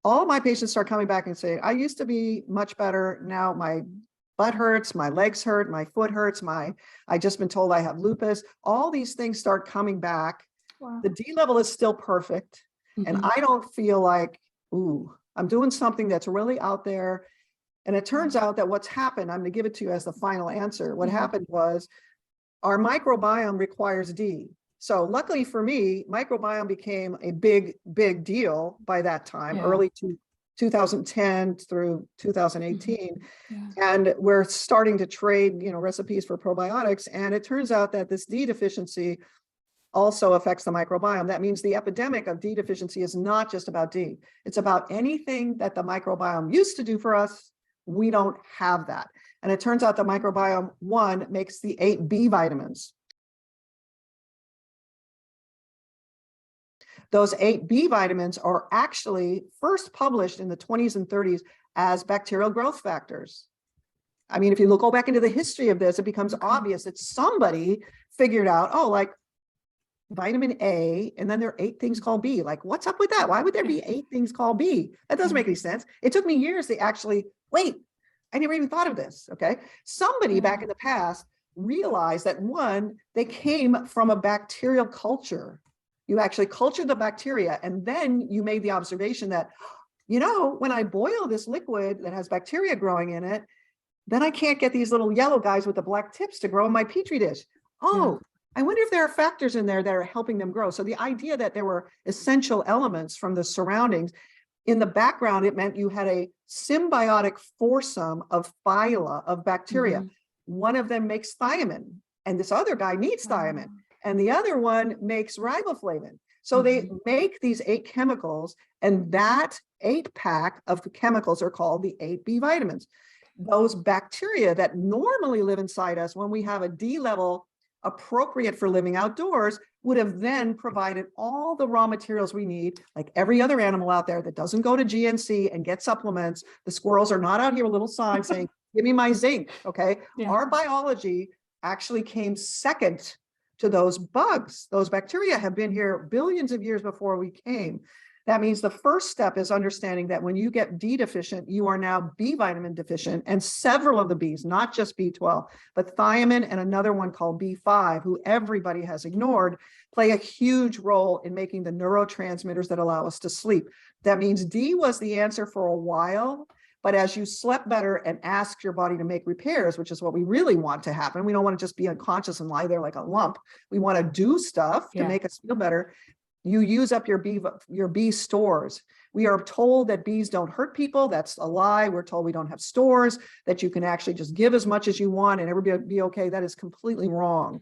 all my patients start coming back and saying, I used to be much better. Now my butt hurts, my legs hurt, my foot hurts, I just been told I have lupus. All these things start coming back. Wow. The D level is still perfect. And I don't feel like, ooh, I'm doing something that's really out there. And it turns out that what's happened, I'm going to give it to you as the final answer. What happened was our microbiome requires D. So luckily for me, microbiome became a big, big deal by that time, early 2010 through 2018. And we're starting to trade, recipes for probiotics. And it turns out that this D deficiency also affects the microbiome. That means the epidemic of D deficiency is not just about D. It's about anything that the microbiome used to do for us. We don't have that. And it turns out the microbiome, one, makes the 8 B vitamins. Those 8 B vitamins are actually first published in the 20s and 30s as bacterial growth factors. I mean, if you go back into the history of this, it becomes obvious that somebody figured out, oh, like vitamin A, and then there are 8 things called B. Like, what's up with that? Why would there be 8 things called B? That doesn't make any sense. It took me years to actually, wait, I never even thought of this, okay? Somebody back in the past realized that, one, they came from a bacterial culture. You actually cultured the bacteria, and then you made the observation that, when I boil this liquid that has bacteria growing in it, then I can't get these little yellow guys with the black tips to grow in my Petri dish. Oh, I wonder if there are factors in there that are helping them grow. So the idea that there were essential elements from the surroundings, in the background, it meant you had a symbiotic foursome of phyla of bacteria. One of them makes thiamine, and this other guy needs thiamine, and the other one makes riboflavin. So they make these 8 chemicals, and that 8-pack of the chemicals are called the 8 B vitamins. Those bacteria that normally live inside us when we have a D level appropriate for living outdoors would have then provided all the raw materials we need, like every other animal out there that doesn't go to GNC and get supplements. The squirrels are not out here with little signs saying, give me my zinc, okay? Our biology actually came second to those bugs. Those bacteria have been here billions of years before we came. That means the first step is understanding that when you get D deficient, you are now B vitamin deficient, and several of the Bs, not just B12, but thiamine and another one called B5, who everybody has ignored, play a huge role in making the neurotransmitters that allow us to sleep. That means D was the answer for a while, but as you slept better and asked your body to make repairs, which is what we really want to happen, we don't want to just be unconscious and lie there like a lump. We want to do stuff to make us feel better. You use up your B stores. We are told that bees don't hurt people. That's a lie. We're told we don't have stores, that you can actually just give as much as you want and everybody be okay. That is completely wrong.